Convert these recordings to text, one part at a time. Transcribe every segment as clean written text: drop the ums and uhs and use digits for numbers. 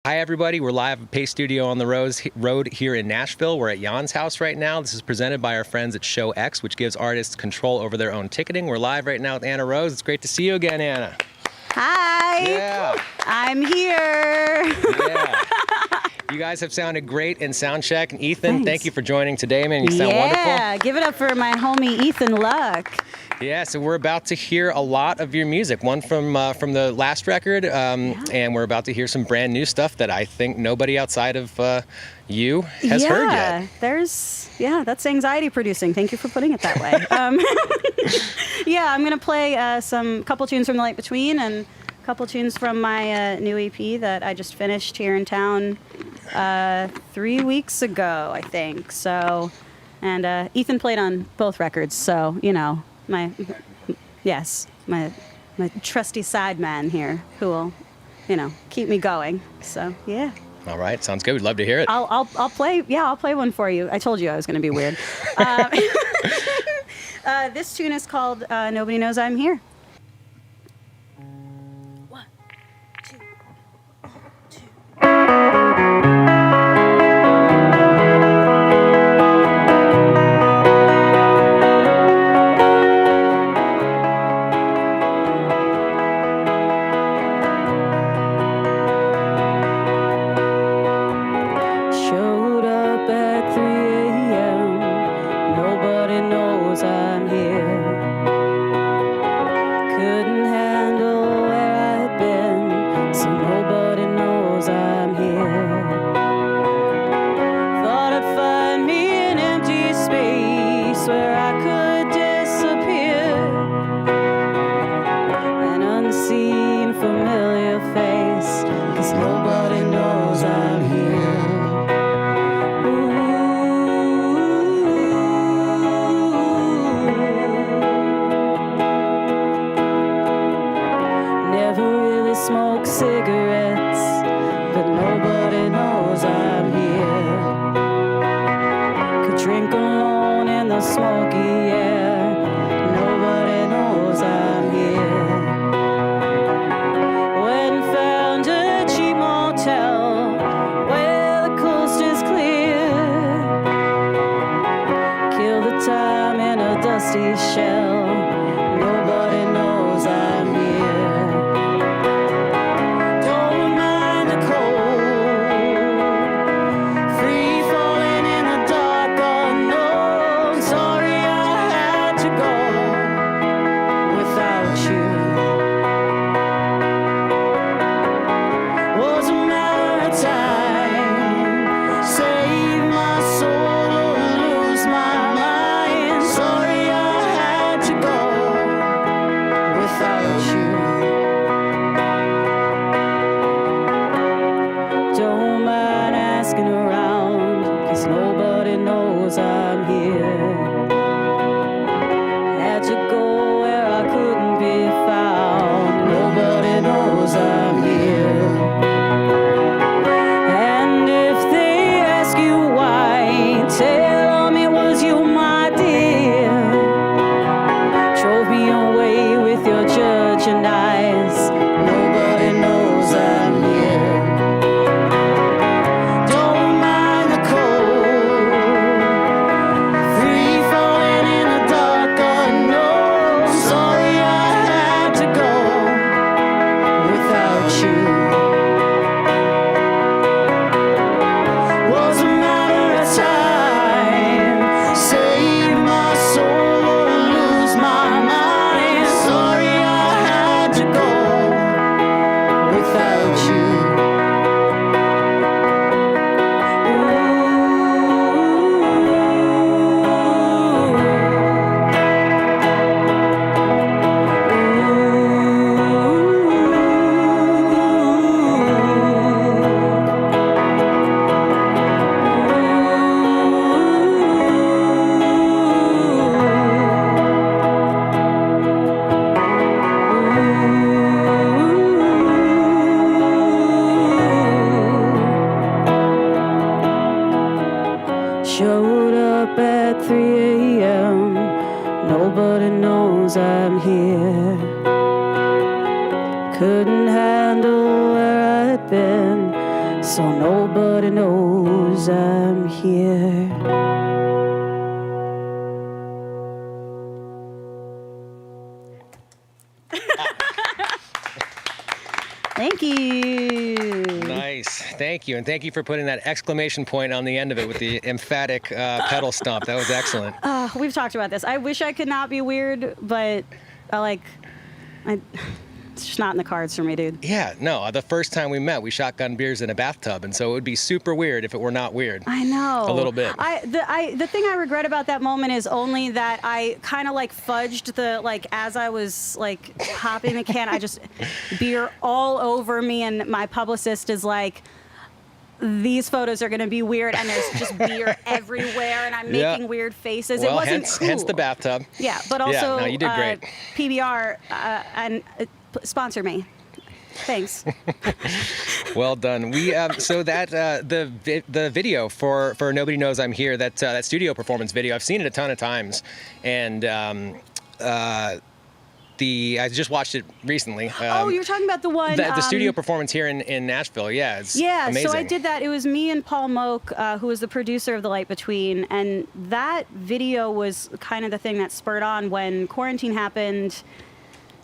Hi, everybody. We're live at Pace Studio on the road here in Nashville. We're at Jaan's house right now. This is presented by our friends at Show X, which gives artists control over their own ticketing. We're live right now with Anna Rose. It's great to see you again, Anna. Hi. Yeah. I'm here. Yeah. You guys have sounded great in soundcheck. And Ethan, Thanks. Thank you for joining today, man. You sound wonderful. Yeah, give it up for my homie Ethan Luck. Yeah, so we're about to hear a lot of your music. One from the last record, and we're about to hear some brand new stuff that I think nobody outside of you has heard yet. That's anxiety producing. Thank you for putting it that way. I'm gonna play couple tunes from The Light Between and a couple tunes from my new EP that I just finished here in town 3 weeks ago, I think. So, and Ethan played on both records, so you know. My trusty sideman here who will, keep me going. So, yeah. All right, sounds good. We'd love to hear it. I'll play one for you. I told you I was going to be weird. This tune is called Nobody Knows I'm Here. so nobody knows I'm here. Thank you. Nice. Thank you. And thank you for putting that exclamation point on the end of it with the emphatic pedal stomp. That was excellent. We've talked about this. I wish I could not be weird, but it's just not in the cards for me, dude. Yeah, no. The first time we met, we shotgun beers in a bathtub, and so it would be super weird if it were not weird. I know. A little bit. The thing I regret about that moment is only that I kind of like fudged as I was like hopping the can, I just beer all over me, and my publicist is like, these photos are going to be weird, and there's just beer everywhere, and I'm making weird faces. Well, it wasn't cool. Hence the bathtub. Yeah, but also, no, you did great. PBR and sponsor me. Thanks. Well done. We so that the video for Nobody Knows I'm Here, that studio performance video, I've seen it a ton of times, and I just watched it recently. You're talking about the one... The studio performance here in Nashville, yeah, it's amazing. So I did that. It was me and Paul Moak, who was the producer of The Light Between, and that video was kind of the thing that spurred on when quarantine happened.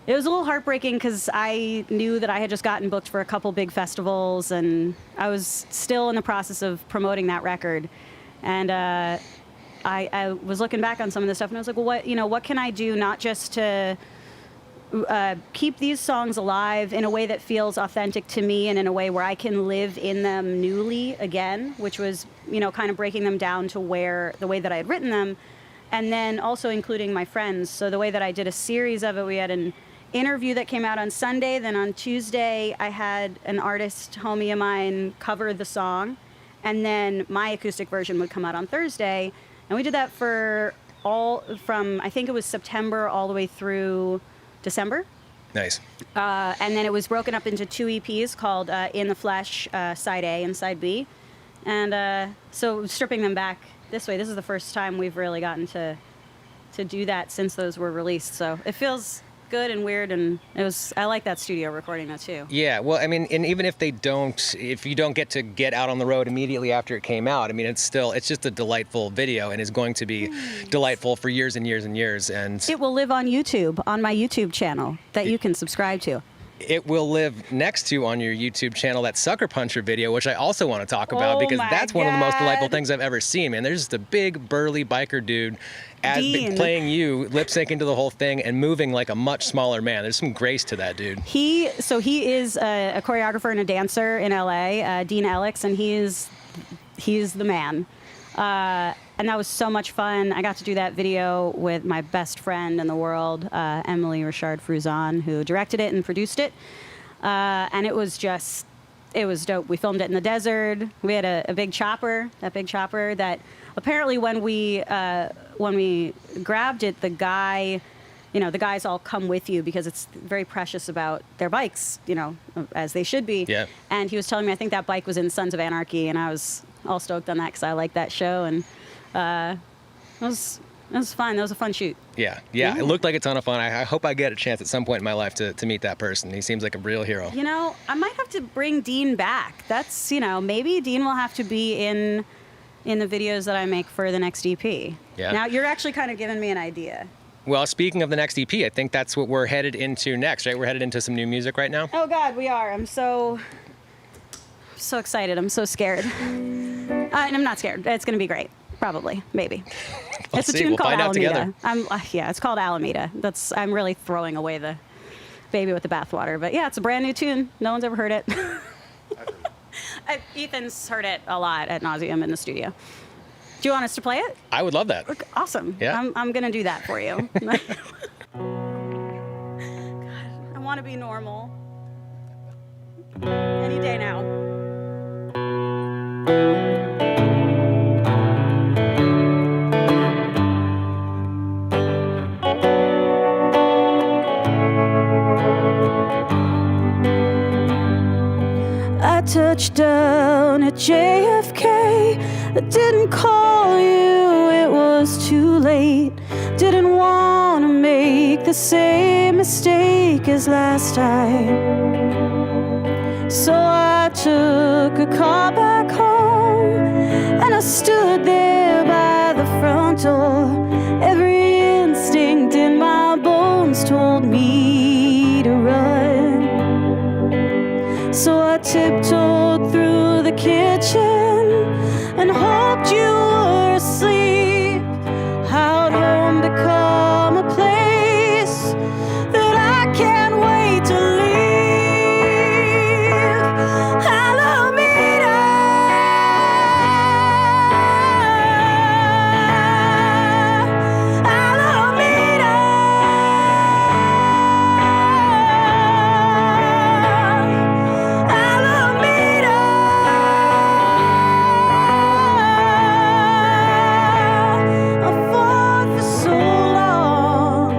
It was a little heartbreaking because I knew that I had just gotten booked for a couple big festivals, and I was still in the process of promoting that record. And I was looking back on some of this stuff, and I was like, well, what can I do not just to... keep these songs alive in a way that feels authentic to me and in a way where I can live in them newly again, which was, kind of breaking them down to the way that I had written them, and then also including my friends. So the way that I did a series of it, we had an interview that came out on Sunday, then on Tuesday I had an artist homie of mine cover the song, and then my acoustic version would come out on Thursday, and we did that from I think it was September all the way through December. Nice. And then it was broken up into 2 EPs called In the Flesh, Side A and Side B. And so stripping them back this way, this is the first time we've really gotten to do that since those were released. So it feels good and weird, and I like that studio recording though too. Yeah, well, I mean, and even if you don't get to get out on the road immediately after it came out, I mean, it's just a delightful video and is going to be delightful for years and years and years. And it will live on YouTube, on my YouTube channel that you can subscribe to. It will live next to on your YouTube channel that Sucker Puncher video, which I also want to talk about because that's one of the most delightful things I've ever seen, man. There's just a big, burly biker dude playing you, lip syncing to the whole thing and moving like a much smaller man. There's some grace to that dude. He is a choreographer and a dancer in LA, Dean Alex, and he's the man. And that was so much fun. I got to do that video with my best friend in the world, Emily Richard Fruzon, who directed it and produced it. And it was dope. We filmed it in the desert. We had a big chopper, that apparently when we grabbed it, the guys all come with you because it's very precious about their bikes, as they should be. Yeah. And he was telling me, I think that bike was in Sons of Anarchy, and I was all stoked on that because I like that show, and it was fun. That was a fun shoot. Yeah. It looked like a ton of fun. I hope I get a chance at some point in my life to meet that person. He seems like a real hero. I might have to bring Dean back. That's, maybe Dean will have to be in the videos that I make for the next EP. Yeah. Now, you're actually kind of giving me an idea. Well, speaking of the next EP, I think that's what we're headed into next, right? We're headed into some new music right now. Oh, God, we are. I'm so excited. I'm so scared. And I'm not scared. It's going to be great. Probably. Maybe. It's a tune called Alameda. It's called Alameda. I'm really throwing away the baby with the bathwater. But yeah, it's a brand new tune. No one's ever heard it. Ethan's heard it a lot at nauseum in the studio. Do you want us to play it? I would love that. Awesome. Yeah. I'm going to do that for you. God, I want to be normal. Any day now. I touched down at JFK. I didn't call you, it was too late. Didn't want to make the same as last time. So I took a car stood there by the front door. Every instinct in my bones told me to run. So I tiptoed through the kitchen and hoped you were asleep. How'd home become a place that I can't wait to leave? Alameda, Alameda, Alameda. I fought for so long,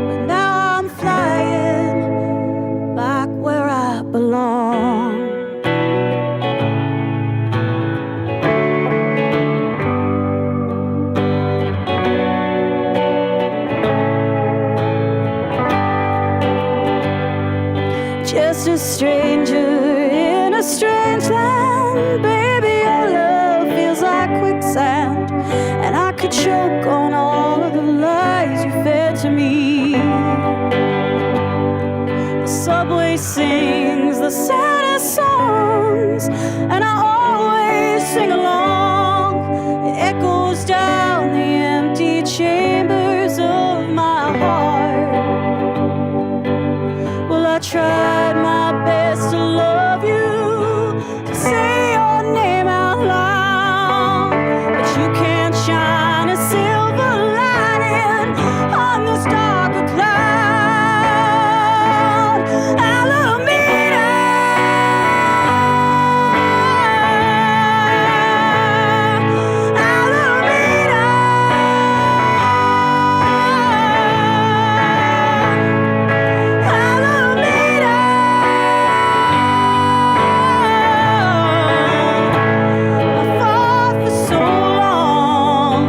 but now I'm flying back where I belong. Just a stranger in a strange land. Baby, your love feels like quicksand, and I could choke on all of the lies you fed to me. The subway sings the saddest songs, and I always sing along. It echoes down the empty chambers of my heart. Well, I tried my best to love you, to say your name out loud, but you can't shine a silver lining on this darker cloud. Alameda, Alameda, Alameda. I fought for so long,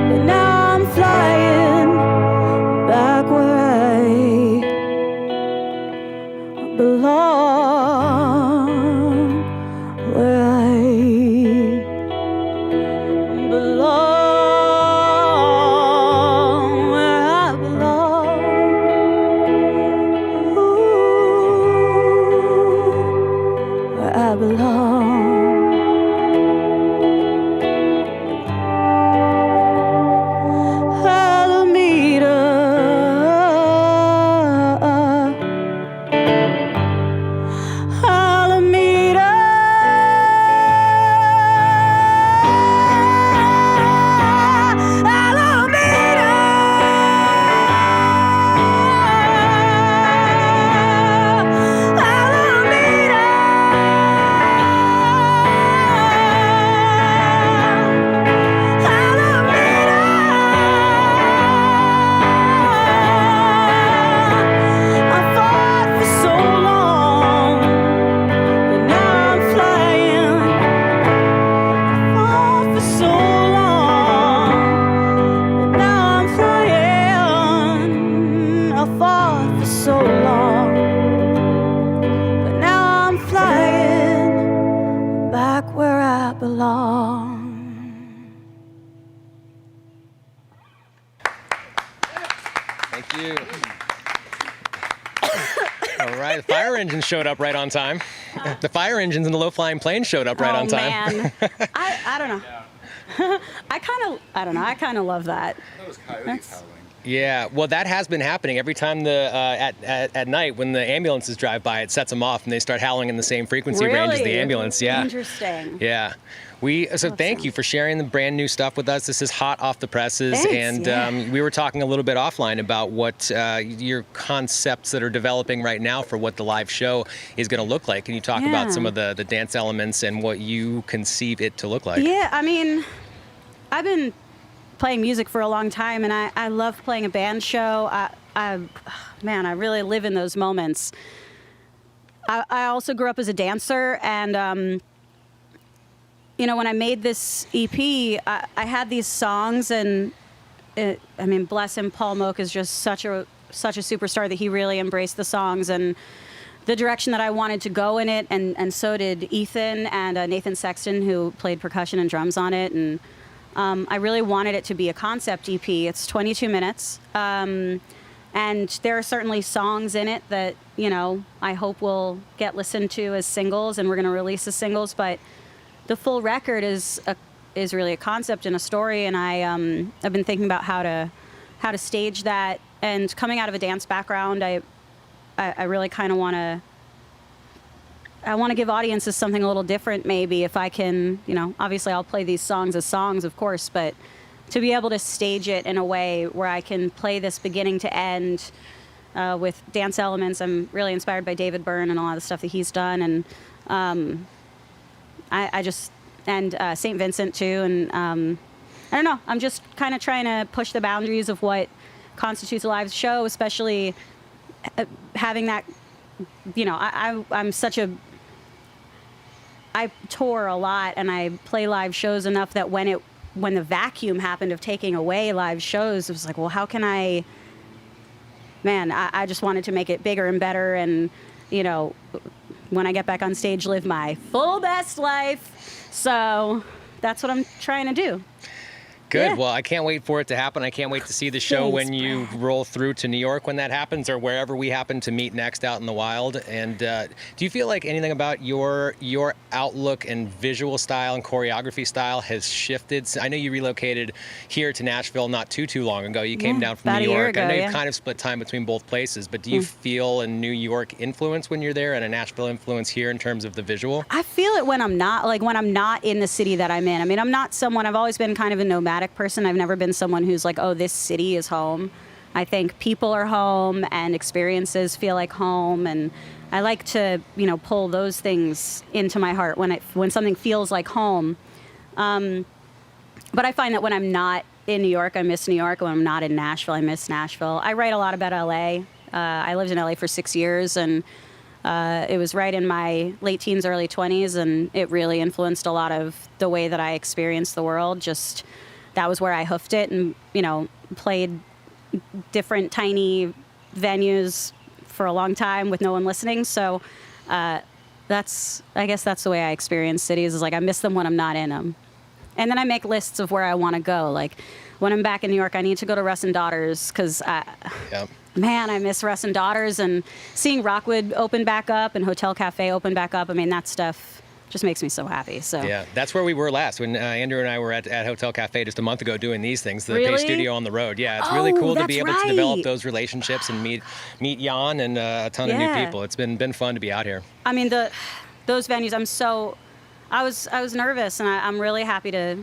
but now I'm flying back where I belong, where I belong, where I belong. Ooh, where I belong. Alameda, Alameda, Alameda, I fought for so long, but now I'm flying. Fought for so long, but now I'm flying. I fought for so long, but now I'm flying back where I belong. Thank you. All right, the fire engine showed up right on time. The fire engines and the low-flying planes showed up right on time. Man. I don't know. I don't know. I kind of love that. That was coyotes howling. Yeah, well, that has been happening every time at night when the ambulances drive by. It sets them off, and they start howling in the same frequency range as the Really? ambulance. Yeah. Interesting. Yeah. So thank you for sharing the brand new stuff with us. This is hot off the presses. Thanks, and yeah. We were talking a little bit offline about what your concepts that are developing right now for what the live show is going to look like. Can you talk about some of the dance elements and what you conceive it to look like? Yeah, I mean, I've been playing music for a long time, and I love playing a band show. Man, I really live in those moments. I also grew up as a dancer, and you know, when I made this EP, I had these songs, and I mean, bless him, Paul Moak is just such a superstar that he really embraced the songs and the direction that I wanted to go in it, and so did Ethan and Nathan Sexton, who played percussion and drums on it. And I really wanted it to be a concept EP. It's 22 minutes. And there are certainly songs in it that, you know, I hope will get listened to as singles, and we're going to release as singles. But the full record is really a concept and a story. And I've been thinking about how to stage that. And coming out of a dance background, I really kind of want to give audiences something a little different, maybe, if I can, you know, obviously I'll play these songs as songs, of course, but to be able to stage it in a way where I can play this beginning to end with dance elements. I'm really inspired by David Byrne and a lot of the stuff that he's done. And I just, and St. Vincent too. And I don't know, I'm just kind of trying to push the boundaries of what constitutes a live show, especially having that, you know, I tour a lot and I play live shows enough that when the vacuum happened of taking away live shows, it was like, well, how can I just wanted to make it bigger and better, and, you know, when I get back on stage, live my full best life. So that's what I'm trying to do. Good. Yeah. Well, I can't wait for it to happen. I can't wait to see the show when you roll through to New York when that happens, or wherever we happen to meet next out in the wild. And do you feel like anything about your outlook and visual style and choreography style has shifted? I know you relocated here to Nashville not too long ago. You came down from about New a year York. ago, I know you yeah. kind of split time between both places, but do you feel a New York influence when you're there and a Nashville influence here in terms of the visual? I feel it when I'm not in the city that I'm in. I mean, I've always been kind of a nomadic person. I've never been someone who's like, oh, this city is home. I think people are home and experiences feel like home. And I like to, you know, pull those things into my heart when something feels like home. But I find that when I'm not in New York, I miss New York. When I'm not in Nashville, I miss Nashville. I write a lot about LA. I lived in LA for 6 years, and it was right in my late teens, early 20s, and it really influenced a lot of the way that I experienced the world. Just that was where I hoofed it, and, you know, played different tiny venues for a long time with no one listening. So I guess that's the way I experience cities, is like I miss them when I'm not in them. And then I make lists of where I want to go. Like when I'm back in New York, I need to go to Russ and Daughters, because man, I miss Russ and Daughters, and seeing Rockwood open back up and Hotel Cafe open back up. I mean, that stuff just makes me so happy. So yeah, that's where we were last when Andrew and I were at Hotel Cafe just a month ago doing these things, the Really? Pay Studio on the road. Yeah, it's really cool to be able to develop right. those relationships and meet Jaan and a ton of new people. It's been fun to be out here. I mean, those venues, I was nervous, and I'm really happy to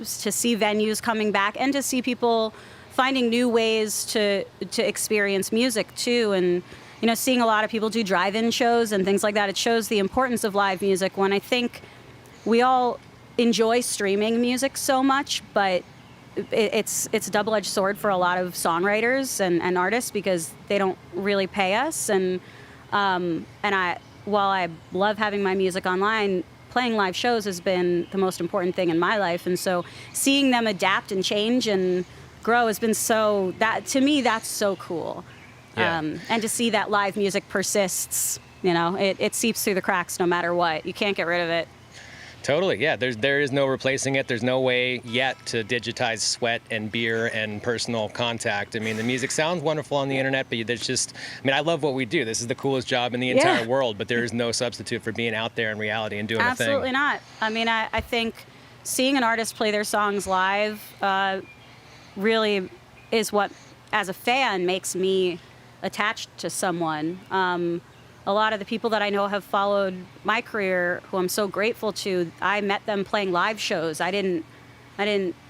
see venues coming back and to see people finding new ways to experience music too. And, you know, seeing a lot of people do drive-in shows and things like that, it shows the importance of live music, when I think we all enjoy streaming music so much, but it's a double-edged sword for a lot of songwriters and artists, because they don't really pay us. And while I love having my music online, playing live shows has been the most important thing in my life. And so seeing them adapt and change and grow has been to me, that's so cool. Yeah. And to see that live music persists, you know, it seeps through the cracks no matter what. You can't get rid of it. Totally, yeah. There is no replacing it. There's no way yet to digitize sweat and beer and personal contact. I mean, the music sounds wonderful on the internet, but there's just, I mean, I love what we do. This is the coolest job in the entire world, but there is no substitute for being out there in reality and doing a thing. Absolutely not. I mean, I think seeing an artist play their songs live really is what, as a fan, makes me attached to someone. A lot of the people that I know have followed my career, who I'm so grateful to, I met them playing live shows. I didn't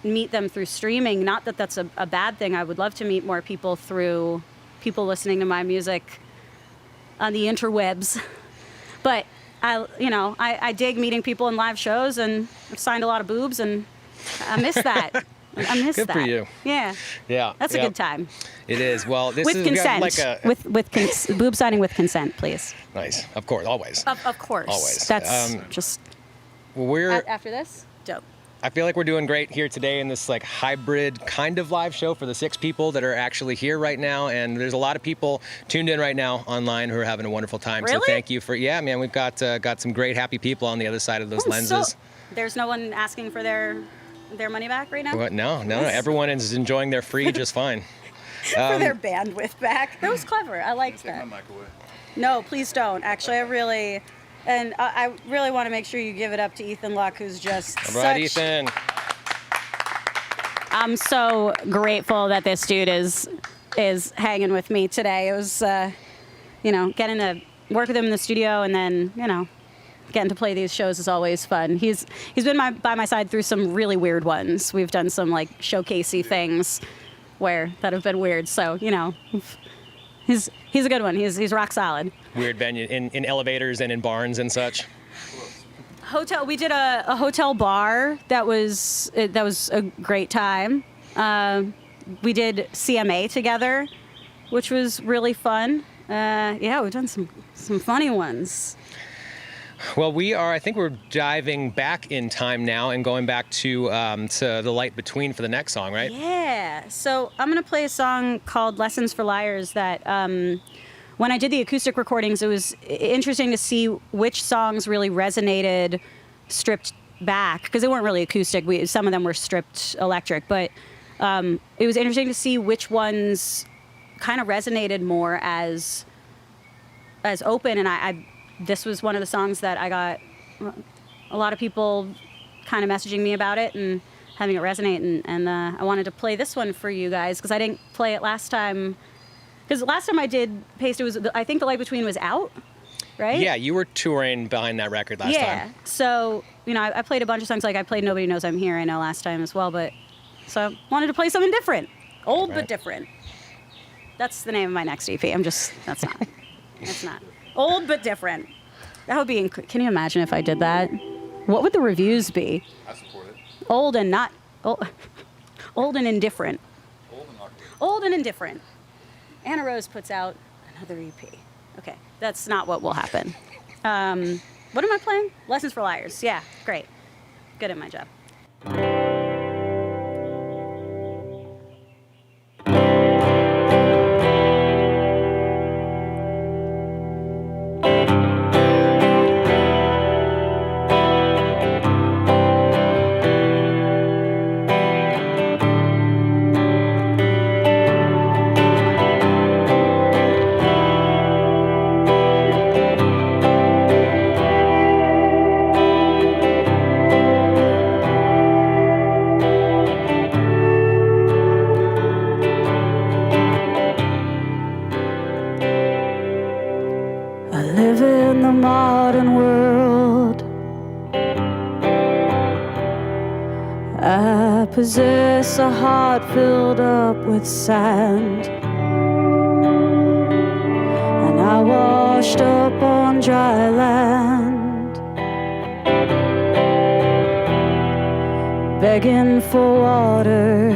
meet them through streaming. Not that that's a bad thing. I would love to meet more people through people listening to my music on the interwebs. But I dig meeting people in live shows, and I've signed a lot of boobs, and I miss that. I miss that. Good for you. Yeah. Yeah. That's a good time. It is. Well, this with is consent. like a Boob signing with consent, please. Nice. Of course, always. Of course. Always. That's just. We're After this? Dope. I feel like we're doing great here today in this like hybrid kind of live show for the 6 people that are actually here right now. And there's a lot of people tuned in right now online who are having a wonderful time. Really? So thank you for, yeah, man, we've got some great happy people on the other side of those lenses. So, there's no one asking for their money back right now? Well, no. Everyone is enjoying their free just fine. For their bandwidth back. That was clever. I liked that. Take my mic away. No, please don't. Actually, I really want to make sure you give it up to Ethan Luck, who's just All right, Ethan. I'm so grateful that this dude is hanging with me today. It was, getting to work with him in the studio, and then, getting to play these shows is always fun. He's been by my side through some really weird ones. We've done some like showcasey things that have been weird. So, he's a good one. He's rock solid. Weird venue in elevators and in barns and such. Hotel. We did a hotel bar that was a great time. We did CMA together, which was really fun. We've done some funny ones. Well, I think we're diving back in time now and going back to The Light Between for the next song, right? Yeah. So I'm going to play a song called Lessons for Liars that when I did the acoustic recordings, it was interesting to see which songs really resonated stripped back, because they weren't really acoustic. Some of them were stripped electric, but it was interesting to see which ones kind of resonated more as open, and this was one of the songs that I got a lot of people kind of messaging me about it and having it resonate, and I wanted to play this one for you guys because I didn't play it last time. Because last time I did Paste, I think The Light Between was out, right? Yeah, you were touring behind that record last time. Yeah, so, I played a bunch of songs, like I played Nobody Knows I'm Here, I know, last time as well, so I wanted to play something different. Old but different. That's the name of my next EP. That's not. Old but different. That would be, can you imagine if I did that? What would the reviews be? I support it. Old and indifferent. Old and awkward. Old and indifferent. Anna Rose puts out another EP. Okay, that's not what will happen. What am I playing? Lessons for Liars. Yeah, great. Good at my job. Possess a heart filled up with sand, and I washed up on dry land, begging for water.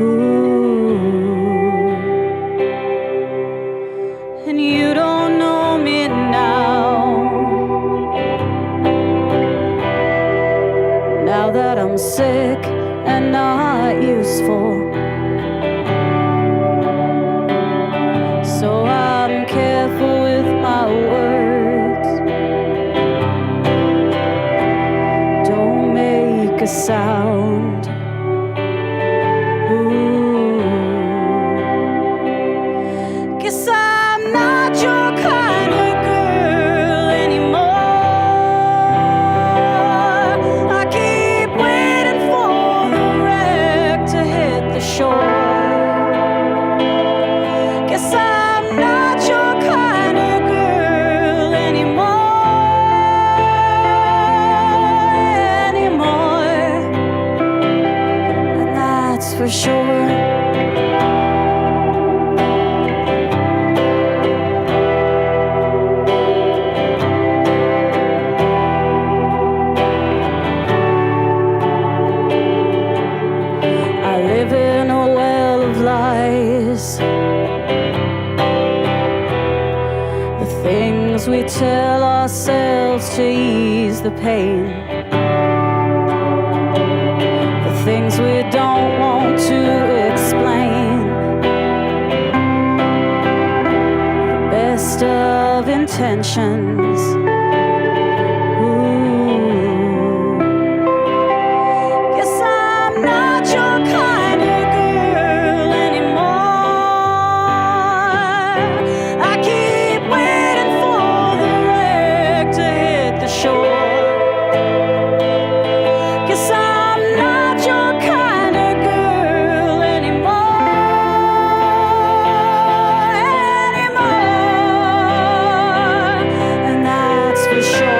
Ooh. And you don't know me now that I'm sick and not useful. So I'm careful with my words. Don't make a sound. Ooh. 'Cause I'm not your kind of girl anymore. Shore. Guess I'm not your kind of girl anymore, and that's for sure. We tell ourselves to ease the pain. possessions. Ooh. Guess I'm not your kind of girl anymore. I keep waiting for the wreck to hit the shore. Guess I'm not your kind of girl anymore, and that's for sure.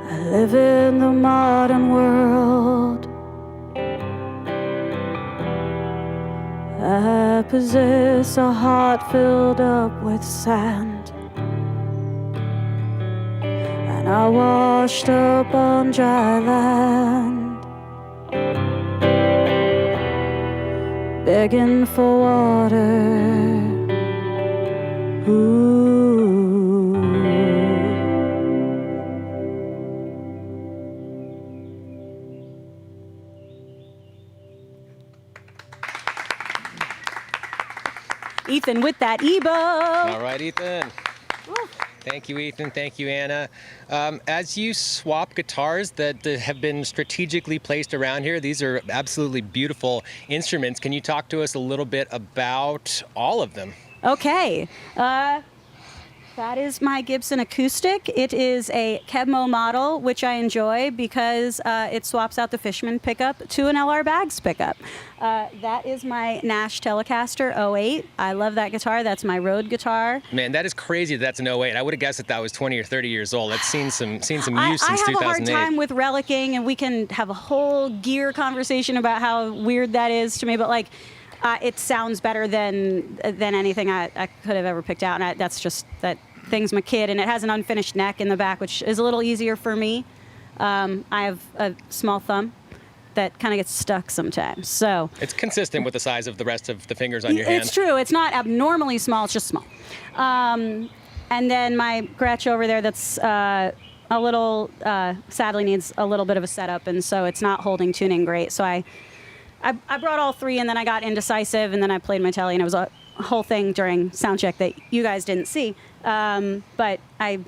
I live in the modern world. I possess a heart filled up with sand, and I washed up on dry land, begging for water. Ooh. Ethan with that EBO. All right, Ethan. Thank you, Ethan. Thank you, Anna. As you swap guitars that have been strategically placed around here, these are absolutely beautiful instruments. Can you talk to us a little bit about all of them? Okay. That is my Gibson acoustic. It is a Kebmo model, which I enjoy because it swaps out the Fishman pickup to an LR Baggs pickup. That is my Nash Telecaster 08. I love that guitar. That's my road guitar. Man, that is crazy that's an 08. I would have guessed that was 20 or 30 years old. It's seen some use since 2008. I have a hard time with relicking, and we can have a whole gear conversation about how weird that is to me, but like, it sounds better than anything I could have ever picked out, and that's just that thing's my kid, and it has an unfinished neck in the back, which is a little easier for me. I have a small thumb that kind of gets stuck sometimes, so it's consistent with the size of the rest of the fingers on your hand. It's true. It's not abnormally small. It's just small. And then my Gretsch over there, that's a little sadly needs a little bit of a setup, and so it's not holding tuning great. So I brought all three, and then I got indecisive, and then I played my telly, and it was a whole thing during sound check that you guys didn't see. But I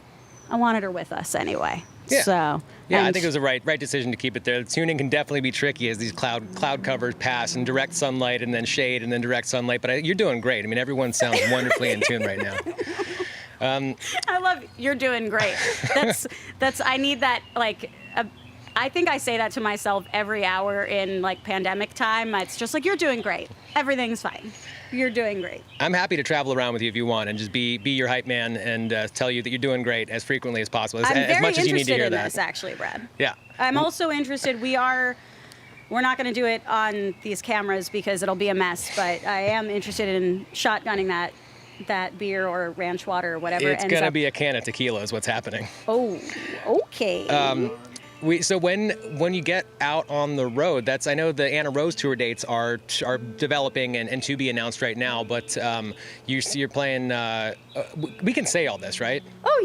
wanted her with us anyway. Yeah. So yeah, I think it was a right decision to keep it there. The tuning can definitely be tricky as these cloud covers pass and direct sunlight and then shade and then direct sunlight. But you're doing great. I mean, everyone sounds wonderfully in tune right now. I love you're doing great. That's I need that like. I think I say that to myself every hour in like pandemic time. It's just like, you're doing great. Everything's fine. You're doing great. I'm happy to travel around with you if you want and just be your hype man and tell you that you're doing great as frequently as possible. I'm very as much as you need to hear interested in that. this, actually, Brad. Yeah. I'm also interested. We're not going to do it on these cameras because it'll be a mess, but I am interested in shotgunning that beer or ranch water or whatever. It's going to be a can of tequila is what's happening. Oh, okay. So when you get out on the road, I know the Anna Rose tour dates are developing and to be announced right now, but you're playing. We can say all this, right? Oh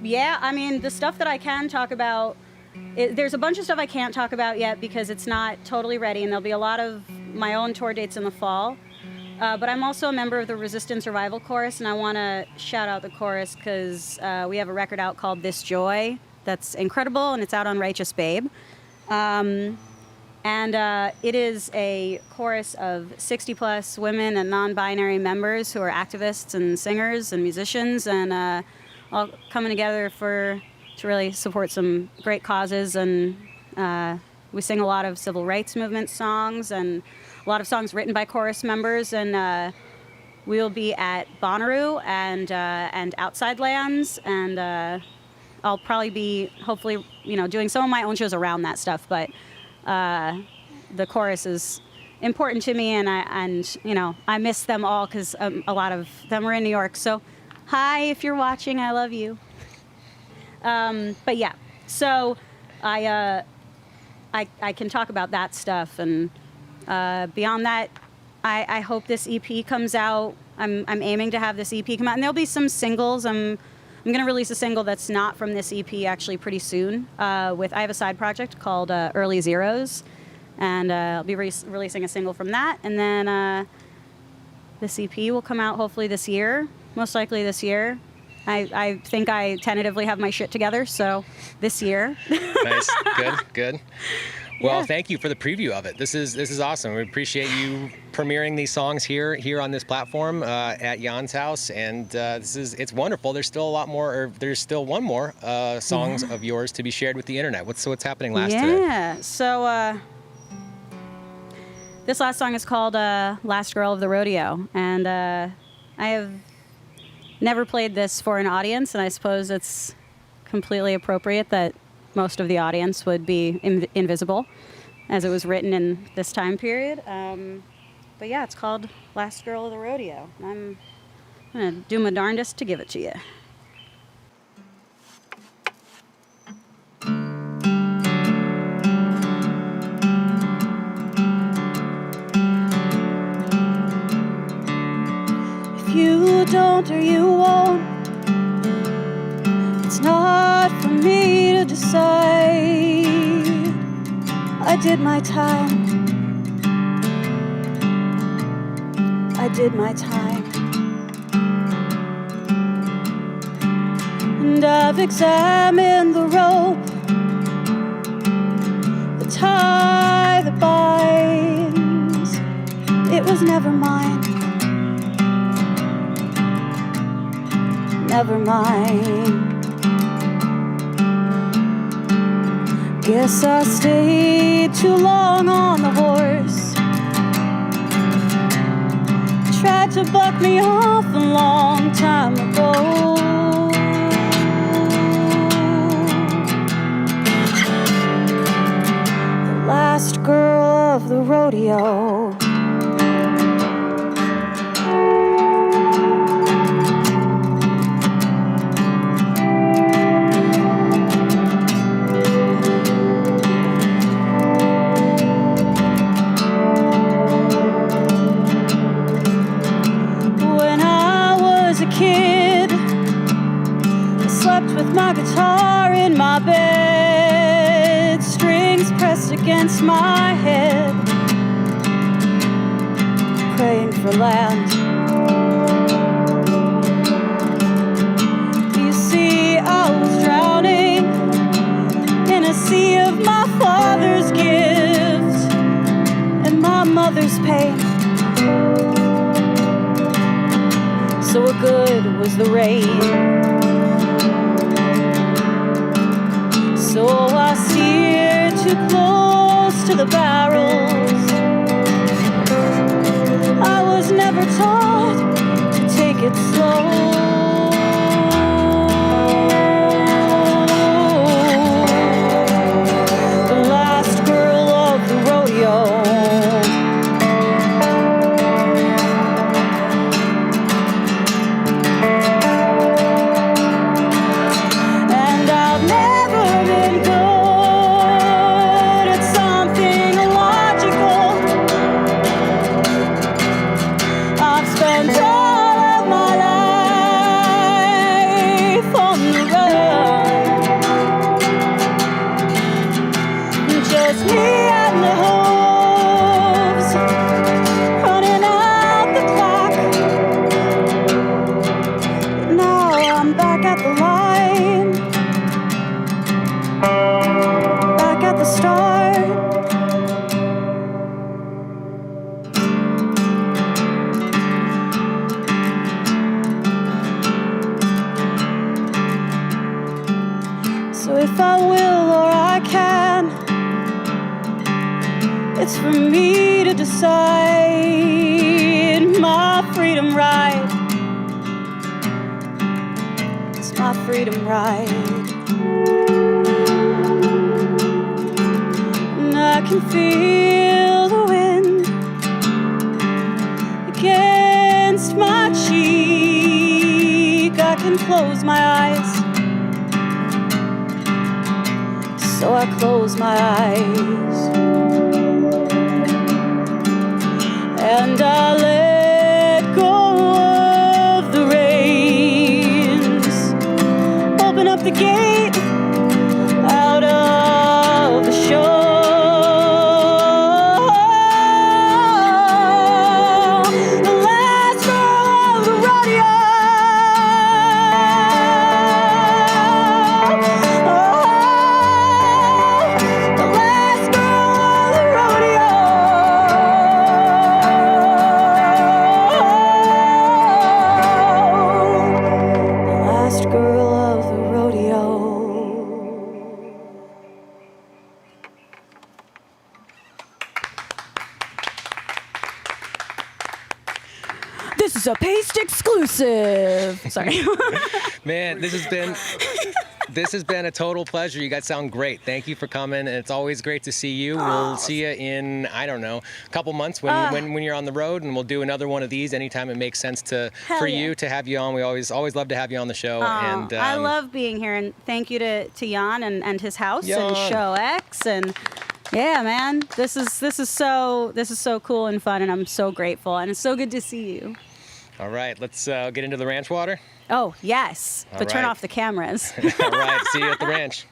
yeah, I mean the stuff that I can talk about. There's a bunch of stuff I can't talk about yet because it's not totally ready, and there'll be a lot of my own tour dates in the fall. But I'm also a member of the Resistance Survival Chorus, and I want to shout out the chorus because we have a record out called This Joy. That's incredible, and it's out on Righteous Babe. And it is a chorus of 60-plus women and non-binary members who are activists and singers and musicians, and all coming together to really support some great causes. And we sing a lot of civil rights movement songs and a lot of songs written by chorus members. And we'll be at Bonnaroo and Outside Lands, and I'll probably be, hopefully, doing some of my own shows around that stuff, but the chorus is important to me, and I miss them all because a lot of them are in New York. So Hi, if you're watching, I love you. But yeah, so I can talk about that stuff, and beyond that, I hope this EP comes out. I'm aiming to have this EP come out, and there'll be some singles. I'm gonna release a single that's not from this EP actually pretty soon. I have a side project called Early Zeros, and I'll be releasing a single from that, and then this EP will come out hopefully this year, most likely this year. I think I tentatively have my shit together, so this year. Nice, good. Well, Yeah. thank you for the preview of it. This is awesome. We appreciate you premiering these songs here on this platform at Jaan's house, and it's wonderful. There's still a lot more, or there's still one more songs of yours to be shared with the internet. What's happening today? Yeah. So this last song is called "Last Girl of the Rodeo," and I have never played this for an audience, and I suppose it's completely appropriate that most of the audience would be invisible, as it was written in this time period. But yeah, it's called "Last Girl of the Rodeo." I'm gonna do my darndest to give it to you. If you don't or you won't, it's not for me to decide. I did my time. I did my time. And I've examined the rope, the tie that binds. It was never mine. Never mind. Guess I stayed too long on the horse. Tried to buck me off a long time ago. The last girl of the rodeo. My guitar in my bed, strings pressed against my head, praying for land. You see, I was drowning in a sea of my father's gift and my mother's pain. So good was the rain. So I steered too close to the barrels. I was never taught to take it slow. The last girl of the rodeo. If I will or I can, it's for me to decide. My freedom ride, it's my freedom ride. And I can feel the wind against my cheek. close my eyes. So I close my eyes and I let go of the reins. Open up the gate out of the shore. The last girl of the rodeo. The last girl of the rodeo. The last girl of the rodeo. This is a Paste exclusive. Sorry. Man, this has been a total pleasure. You guys sound great. Thank you for coming, and it's always great to see you. We'll see you in, I don't know, a couple months when you're on the road, and we'll do another one of these anytime it makes sense for you to have you on. We always love to have you on the show. And I love being here, and thank you to Jaan and his house and Jaan. Show X, and yeah, man, this is so cool and fun, and I'm so grateful, and it's so good to see you. All right, let's get into the ranch water. Oh yes, but turn right. off the cameras. All right, see you at the ranch.